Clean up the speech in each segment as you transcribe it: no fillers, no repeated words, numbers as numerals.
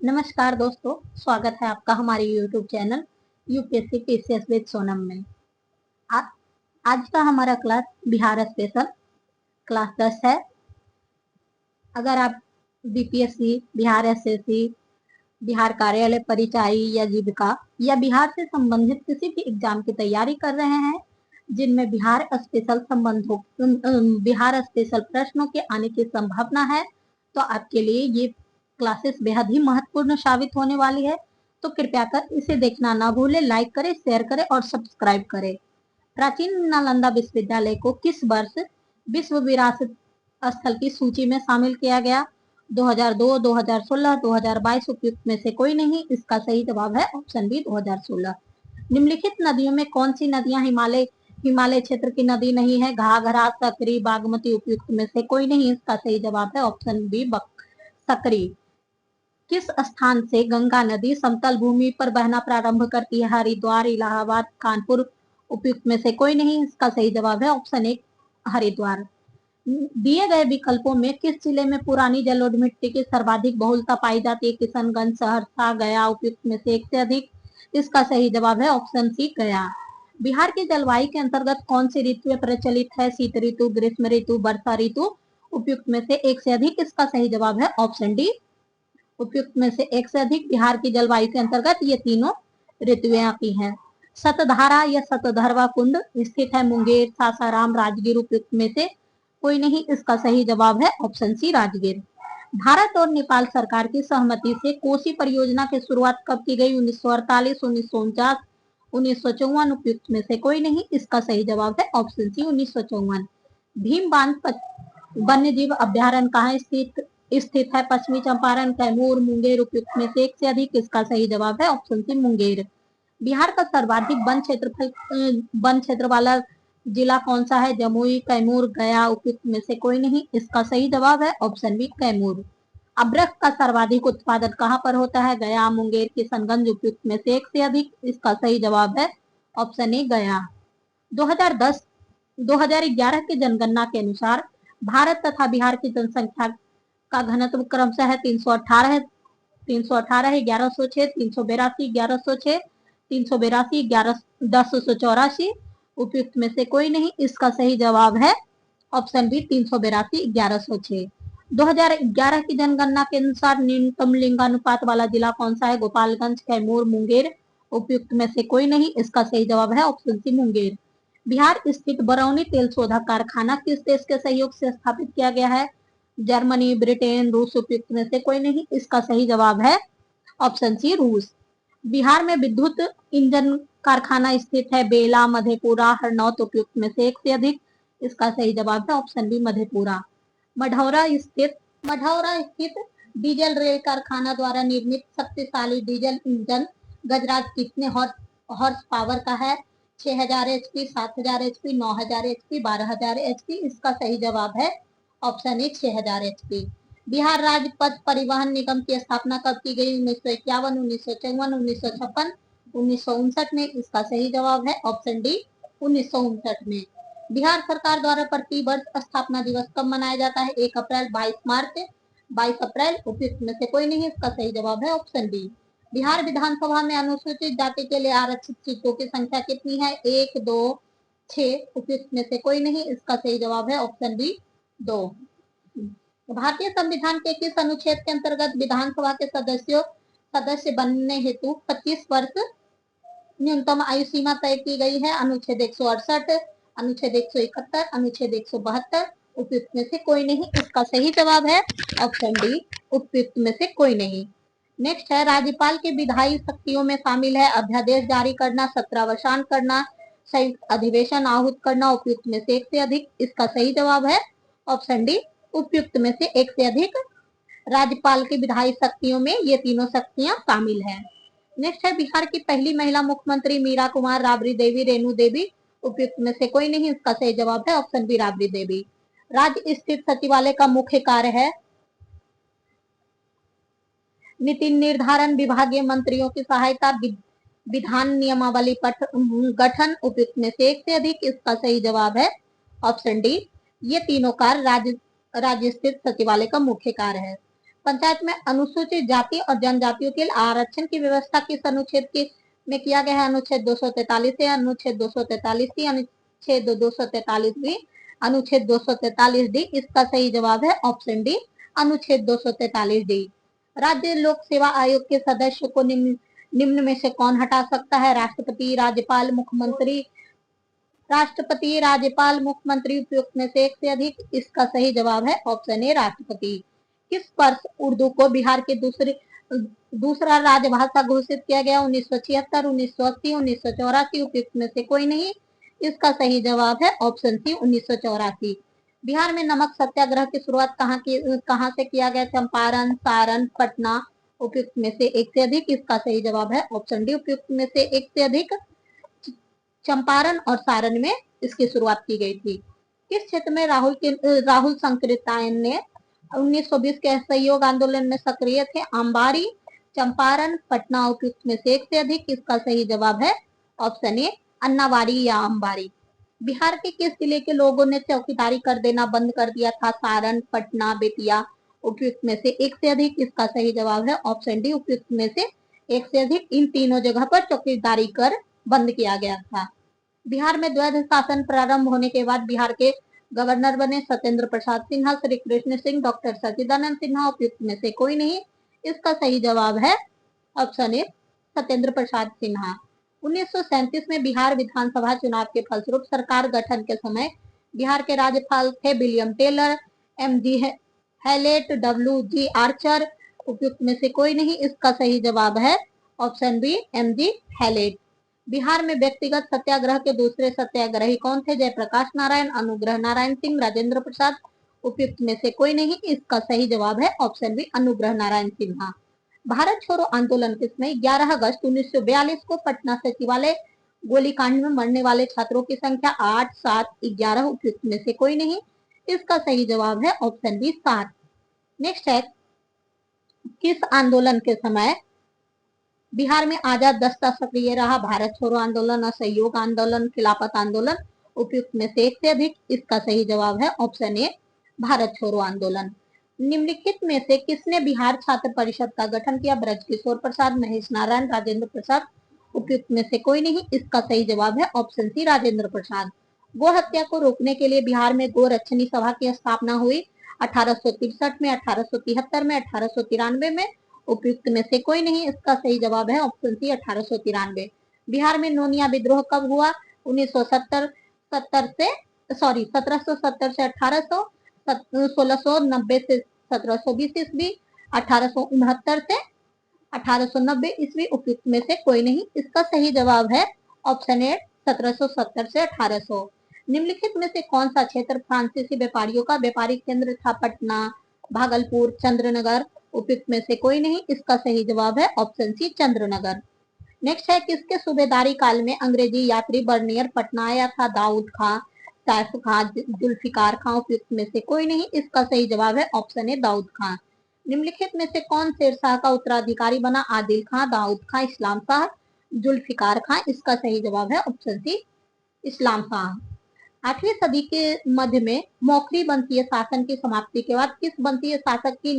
नमस्कार दोस्तों, स्वागत है आपका हमारे YouTube channel UPSC PCS with Sonam में। आ, आज का हमारा क्लास बिहार स्पेशल क्लास 10 है। अगर आप बीपीएससी, बिहार एसएससी, बिहार कार्यालय परिचारी या जीविका या बिहार से संबंधित किसी भी एग्जाम की तैयारी कर रहे हैं जिनमें बिहार स्पेशल प्रश्नों के आने की संभावना है, तो आपके लिए ये क्लासेस बेहद ही महत्वपूर्ण साबित होने वाली है। तो कृपया कर इसे देखना ना भूलें, लाइक करें, शेयर करें और सब्सक्राइब करें। प्राचीन नालंदा विश्वविद्यालय को किस वर्ष विश्व विरासत स्थल की सूची में शामिल किया गया? 2002, 2016, 2022 उपयुक्त में से कोई नहीं। इसका सही जवाब है ऑप्शन बी 2016। निम्नलिखित नदियों में कौन सी नदियां हिमालय क्षेत्र की नदी नहीं है? घाघरा, सकरी, बागमती उपयुक्त में से कोई नहीं। इसका सही जवाब है ऑप्शन बी सकरी। किस स्थान से गंगा नदी समतल भूमि पर बहना प्रारंभ करती है? हरिद्वार, इलाहाबाद, कानपुर उपयुक्त में से कोई नहीं। इसका सही जवाब है ऑप्शन ए हरिद्वार। दिए गए विकल्पों में किस जिले में पुरानी जलोढ़ मिट्टी की सर्वाधिक बहुलता पाई जाती है? किशनगंज, सहरसा, गया उपयुक्त में से एक से अधिक। इसका सही जवाब है ऑप्शन सी गया। बिहार की जलवायु के अंतर्गत कौन सी ऋतु प्रचलित है? शीत ऋतु, ग्रीष्म ऋतु, वर्षा ऋतु उपयुक्त में से एक से अधिक। इसका सही जवाब है ऑप्शन डी उपयुक्त में से एक से अधिक। बिहार की जलवायु के अंतर्गत ये तीनों ऋतुएं आती हैं। सतधारा या सतधरवा कुंड स्थित है मुंगेर, सासाराम, राजगीर उपयुक्त में से कोई नहीं। इसका सही जवाब है ऑप्शन सी राजगीर। भारत और नेपाल सरकार की सहमति से कोसी परियोजना की शुरुआत कब की गई? 1948, 1949, 1954 उपयुक्त में से कोई नहीं। इसका सही जवाब है ऑप्शन सी 1954। भीम बांध वन्य जीव अभ्यारण्य कहाँ स्थित है? पश्चिमी चंपारण, कैमूर, मुंगेर उपयुक्त में से एक से अधिक। इसका सही जवाब है ऑप्शन सी मुंगेर। बिहार का सर्वाधिक वन क्षेत्र वाला जिला कौन सा है? जमुई, कैमूर, गया उपयुक्त में से कोई नहीं। इसका सही जवाब है ऑप्शन बी कैमूर। अब्रक का सर्वाधिक उत्पादन कहाँ पर होता है? गया, मुंगेर, किशनगंज उपयुक्त में से एक से अधिक। इसका सही जवाब है ऑप्शन ए गया। 2011 की जनगणना के अनुसार भारत तथा बिहार की जनसंख्या का घनत्व क्रमशः है 318, 1106, 382, 1106, 382, 1084 उपयुक्त में से कोई नहीं। इसका सही जवाब है ऑप्शन बी 382, 1106। 2011 की जनगणना के अनुसार न्यूनतम लिंगानुपात वाला जिला कौन सा है? गोपालगंज, कैमूर, मुंगेर उपयुक्त में से कोई नहीं। इसका सही जवाब है ऑप्शन सी मुंगेर। बिहार स्थित बरौनी तेल शोधक कारखाना किस देश के सहयोग से स्थापित किया गया है? जर्मनी, ब्रिटेन, रूस उपयुक्त में से कोई नहीं। इसका सही जवाब है ऑप्शन सी रूस। बिहार में विद्युत इंजन कारखाना स्थित है बेला, मधेपुरा, हरनौत उपयुक्त में से एक से अधिक। इसका सही जवाब है ऑप्शन बी मधेपुरा। मढ़ौरा स्थित डीजल रेल कारखाना द्वारा निर्मित शक्तिशाली डीजल इंजन गजराज कितने हॉर्स पावर का है? 6000 HP, 7000 HP, 9000 HP, 12000 HP। इसका सही जवाब है ऑप्शन ए 6000 HP। बिहार राज्य पथ परिवहन निगम की स्थापना कब की गई? 1951, 1954, 1956, 1959 में। इसका सही जवाब है ऑप्शन डी 1959 में। बिहार सरकार द्वारा प्रति वर्ष स्थापना दिवस कब मनाया जाता है? 1 अप्रैल, 22 मार्च, 22 अप्रैल उपयुक्त में से कोई नहीं। इसका सही जवाब है ऑप्शन डी। बिहार विधानसभा में अनुसूचित जाति के लिए आरक्षित सीटों की संख्या कितनी है? 1, 2, 6 उपयुक्त में से कोई नहीं। इसका सही जवाब है ऑप्शन बी 2। भारतीय संविधान के किस अनुच्छेद के अंतर्गत विधानसभा के सदस्य बनने हेतु 25 वर्ष न्यूनतम आयु सीमा तय की गई है? अनुच्छेद 168, अनुच्छेद 171, अनुच्छेद 172 उपयुक्त में से कोई नहीं। इसका सही जवाब है ऑप्शन डी उपयुक्त में से कोई नहीं। नेक्स्ट है राज्यपाल की विधायी शक्तियों में शामिल है अध्यादेश जारी करना, सत्रावसान करना, संयुक्त अधिवेशन आहूत करना उपयुक्त में से एक से अधिक। इसका सही जवाब है ऑप्शन डी उपयुक्त में से एक से अधिक। राज्यपाल की विधायी शक्तियों में ये तीनों शक्तियां शामिल हैं। नेक्स्ट है बिहार की पहली महिला मुख्यमंत्री मीरा कुमार, राबड़ी देवी, रेणु देवी उपयुक्त में से कोई नहीं। इसका सही जवाब है ऑप्शन बी राबड़ी देवी। राज्य स्थित सचिवालय का मुख्य कार्य है नीति निर्धारण, विभागीय मंत्रियों की सहायता, विधान नियमावली गठन उपयुक्त में से एक से अधिक। इसका सही जवाब है ऑप्शन डी ये तीनों कार्य राज्य स्थित सचिवालय का मुख्य कार्य है। पंचायत में अनुसूचित जाति और जनजातियों के लिए आरक्षण की व्यवस्था किस अनुच्छेद के में किया गया है? अनुच्छेद 243 है, अनुच्छेद 243 सी, अनुच्छेद 243 बी, अनुच्छेद 243 डी। इसका सही जवाब है ऑप्शन डी, अनुच्छेद 243 डी। राज्य लोक सेवा आयोग के सदस्य को निम्न में से कौन हटा सकता है? राष्ट्रपति, राज्यपाल, मुख्यमंत्री। राष्ट्रपति, राज्यपाल, मुख्यमंत्री उपयुक्त में से एक से अधिक। इसका सही जवाब है ऑप्शन ए, राष्ट्रपति। किस वर्ष उर्दू को बिहार के दूसरा राजभाषा घोषित किया गया? 1976, 1980, 1984। उपयुक्त में से कोई नहीं। इसका सही जवाब है ऑप्शन सी, 1984। बिहार में नमक सत्याग्रह की शुरुआत कहाँ से किया गया? चंपारण, सारण, पटना। उपयुक्त में से एक से अधिक। इसका सही जवाब है ऑप्शन डी, उपयुक्त में से एक से अधिक। चंपारण और सारण में इसकी शुरुआत की गई थी। किस क्षेत्र में राहुल संकृतायन ने 1920 के असहयोग आंदोलन में सक्रिय थे? अंबारी, चंपारण, पटना। उपयुक्त में से एक से अधिक। इसका सही जवाब है ऑप्शन ए, अन्नावाड़ी या अंबारी। बिहार के किस जिले के लोगों ने चौकीदारी कर देना बंद कर दिया था? सारण, पटना, बेतिया। उपयुक्त में से एक से अधिक। इसका सही जवाब है ऑप्शन डी, उपयुक्त में से एक से अधिक। इन तीनों जगह पर चौकीदारी कर बंद किया गया था। बिहार में द्वैध शासन प्रारंभ होने के बाद बिहार के गवर्नर बने सत्येंद्र प्रसाद सिन्हा, श्री कृष्ण सिंह, डॉक्टर सचिदानंद सिन्हा। उपयुक्त में से कोई नहीं। इसका सही जवाब है ऑप्शन ए, सत्येंद्र प्रसाद सिन्हा। 1937 में बिहार विधानसभा चुनाव के फलस्वरूप सरकार गठन के समय बिहार के राज्यपाल थे William Taylor, M G. Hallett, W G. Archer. उपयुक्त में से कोई नहीं। इसका सही जवाब है option B, M G. Hallett. Bihar में व्यक्तिगत सत्याग्रह के दूसरे सत्याग्रही कौन थे? जयप्रकाश नारायण, अनुग्रह नारायण सिंह, राजेंद्र प्रसाद। उपयुक्त में से कोई नहीं। इसका सही जवाब है ऑप्शन बी, अनुग्रह नारायण सिन्हा। भारत छोड़ो आंदोलन किसमें? 11 अगस्त 1942 को पटना सचिवालय गोलीकांड में मरने वाले छात्रों की संख्या 8, 7, 11। उपयुक्त में से कोई नहीं। इसका सही जवाब है ऑप्शन बी, 7। नेक्स्ट है, किस आंदोलन के समय बिहार में आजाद दस्ता सक्रिय रहा? भारत छोड़ो आंदोलन, असहयोग आंदोलन, खिलाफत आंदोलन। उपयुक्त में से एक से अधिक। इसका सही जवाब है ऑप्शन ए, भारत छोड़ो आंदोलन। निम्नलिखित में से किसने बिहार छात्र परिषद का गठन किया? ब्रजकिशोर प्रसाद, महेश नारायण, राजेंद्र प्रसाद। उपयुक्त में से कोई नहीं। इसका सही जवाब है ऑप्शन सी, राजेंद्र प्रसाद। गो हत्या को रोकने के लिए बिहार में गो रक्षणी सभा की स्थापना हुई 1863 में, 1873 में, 1893 में। उपयुक्त में से कोई नहीं। इसका सही जवाब है ऑप्शन सी, 1893। बिहार में नोनिया विद्रोह कब हुआ? 1770 से 1800, 1690 से 1720 ईस्वी, 1869 से 1890 ईस्वी। उपयुक्त में से कोई नहीं। इसका सही जवाब है ऑप्शन ए, 1770 से 1800। निम्नलिखित में से कौन सा क्षेत्र फ्रांसीसी व्यापारियों का व्यापारिक केंद्र था? पटना, भागलपुर, चंद्रनगर। उपयुक्त में से कोई नहीं। इसका सही जवाब है ऑप्शन सी, चंद्रनगर। नेक्स्ट है, किसके सूबेदारी काल में अंग्रेजी यात्री बर्नियर पटना आया था? दाऊद खां, सैफ खां, जुल्फिकार खां। उपयुक्त में से कोई नहीं। इसका सही जवाब है ऑप्शन ए, दाऊद खां। निम्नलिखित में से कौन शेरशाह का उत्तराधिकारी बना? आदिल खां, दाऊद खां, इस्लाम शाह, जुल्फिकार खां। इसका सही जवाब है ऑप्शन सी, इस्लाम शाह। 8वीं सदी के मध्य में मौखरी वंशीय शासन की समाप्ति के बाद किस वंशीय शासक की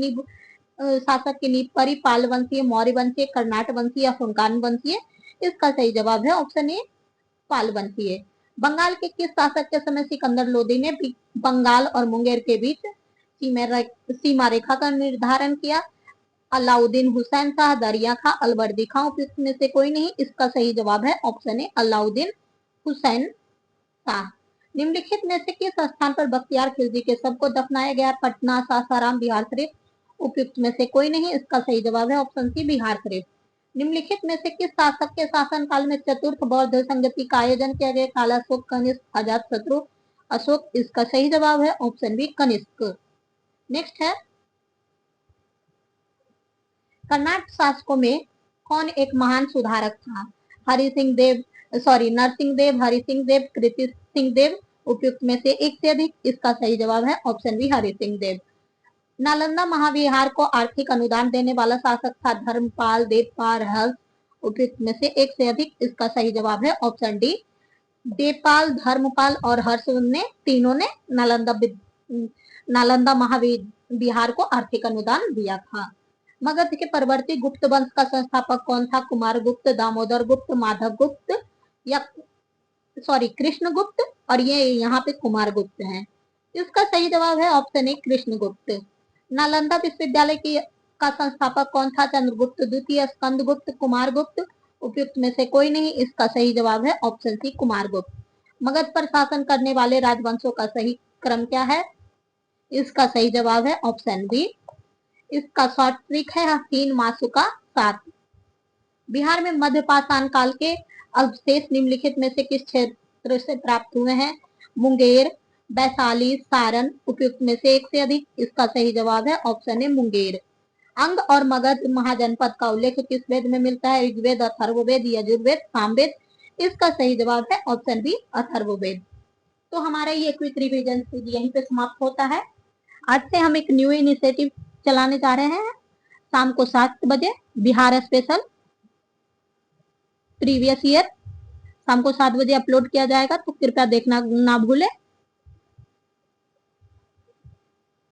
नींव परी? पाल वंशीय, मौर्य वंशीय, कर्नाट वंशीय या फुनकान वंशीय। इसका सही जवाब है ऑप्शन ए, पाल वंशीय। बंगाल के किस शासक के समय सिकंदर लोदी ने बंगाल और मुंगेर के बीच सीमा रेखा का निर्धारण किया? अलाउद्दीन हुसैन शाह, दरिया खां, अलवर्दी खां। उपयुक्त में से कोई नहीं। इसका सही जवाब है ऑप्शन ए, अलाउद्दीन हुसैन शाह। निम्नलिखित में से किस स्थान पर बख्तियार खिलजी के शव को दफनाया गया? पटना, सासाराम, बिहार शरीफ। उपयुक्त में से कोई नहीं। इसका सही जवाब है ऑप्शन सी, बिहार शरीफ। निम्नलिखित में से किस शासक के शासन काल में चतुर्थ बौद्ध संगति का आयोजन किया गया? कालाशोक, कनिष्क, अजातशत्रु, अशोक। इसका सही जवाब है ऑप्शन बी, कनिष्क। नेक्स्ट है, कर्नाटक शासकों में कौन एक महान सुधारक था? नरसिंह देव, हरि सिंह देव, कृति सिंह देव। उपयुक्त में से एक से अधिक। इसका सही जवाब है ऑप्शन बी, हरि सिंह देव। नालंदा महाविहार को आर्थिक अनुदान देने वाला शासक था? धर्मपाल, देवपाल, हर्ष। उपयुक्त में से एक से अधिक। इसका सही जवाब है ऑप्शन डी, देवपाल, धर्मपाल और हर्ष ने तीनों ने नालंदा बिहार को आर्थिक अनुदान दिया था। मगध के परवर्ती गुप्त वंश का संस्थापक कौन था? कुमार गुप्त, दामोदर गुप्त, माधव गुप्त या कृष्ण गुप्त, और ये यहाँ पे कुमार गुप्त हैं। इसका सही जवाब है ऑप्शन ए कृष्ण गुप्त। नालंदा विश्वविद्यालय की का संस्थापक कौन था? चंद्रगुप्त द्वितीय, स्कंद गुप्त, कुमार गुप्त, उपयुक्त में से कोई नहीं। इसका सही जवाब है ऑप्शन सी कुमार गुप्त। मगध पर शासन करने वाले राजवंशों का सही क्रम क्या है? इसका सही जवाब है ऑप्शन बी। इसका शॉर्ट ट्रिक है 3 मासुका 7। बिहार में मध्य पाषाण काल के अवशेष निम्नलिखित में से किस क्षेत्र से प्राप्त हुए हैं? मुंगेर, वैशाली, सारण, उपयुक्त में से एक से अधिक। इसका सही जवाब है ऑप्शन ए मुंगेर। अंग और मगध महाजनपद का उल्लेख किस वेद में मिलता है? ऋग्वेद, अथर्ववेद, यजुर्वेद, सामवेद। इसका सही जवाब है ऑप्शन बी अथर्ववेद। तो हमारा ये क्विक रिवीजन यहीं पे समाप्त होता है। आज से हम एक न्यू इनिशिएटिव चलाने जा रहे हैं। शाम को 7 बजे बिहार स्पेशल प्रीवियस ईयर शाम को 7 बजे अपलोड किया जाएगा, तो कृपया देखना ना भूलें।